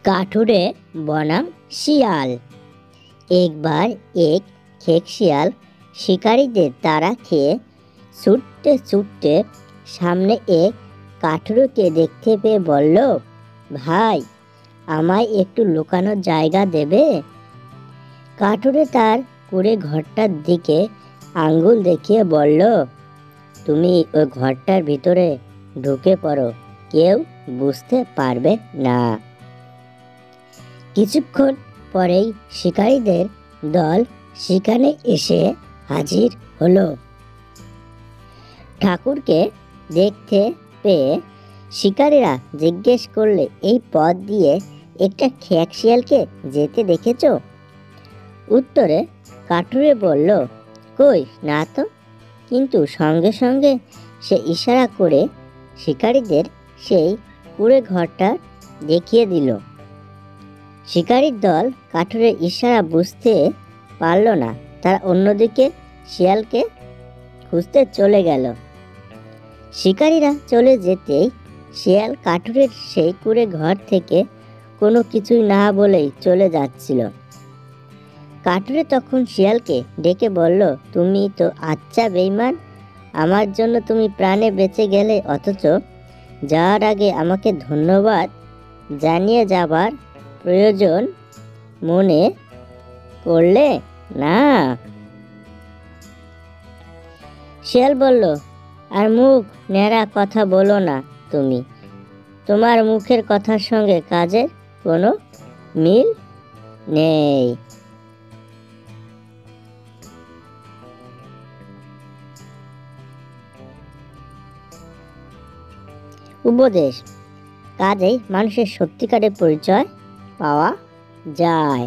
কাঠুরে বনাম শিয়াল। একবার এক খেক শিয়াল শিকারীদের তাড়া খেয়ে ছুটতে ছুটতে সামনে এক কাঠুরেকে দেখতে পেয়ে বলল, ভাই, আমায় একটু লুকানোর জায়গা দেবে? কাঠুরে তার কুঁড়ে ঘরটার দিকে আঙ্গুল দেখিয়ে বলল, তুমি ওই ঘরটার ভিতরে ঢুকে পড়ো, কেউ বুঝতে পারবে না। কিছুক্ষণ পরেই শিকারীদের দল সেখানে এসে হাজির হলো। ঠাকুরকে দেখতে পেয়ে শিকারীরা জিজ্ঞেস করলে, এই পথ দিয়ে একটা খেক শিয়ালকে যেতে দেখেছ? উত্তরে কাঠুরে বলল, কই না তো, কিন্তু সঙ্গে সঙ্গে সে ইশারা করে শিকারীদের সেই কুঁড়ে ঘরটা দেখিয়ে দিল। শিকারীর দল কাঠুরের ইশারা বুঝতে পারল না, তারা অন্যদিকে শিয়ালকে খুঁজতে চলে গেল। শিকারীরা চলে যেতেই শিয়াল কাঠুরের সেই কুঁড়ে ঘর থেকে কোনো কিছুই না বলেই চলে যাচ্ছিল। কাঠুরে তখন শিয়ালকে ডেকে বলল, তুমি তো আচ্ছা বেঈমান, আমার জন্য তুমি প্রাণে বেঁচে গেলে, অথচ যাওয়ার আগে আমাকে ধন্যবাদ জানিয়ে যাবার প্রয়োজন মনে করলে না। শিয়াল বলল, আর মুখ নেড়া কথা বলো না তুমি, তোমার মুখের কথার সঙ্গে কাজের কোনো মিল নেই। উপদেশ: কাজেই মানুষের সত্যিকারের পরিচয় পাওয়া যায়।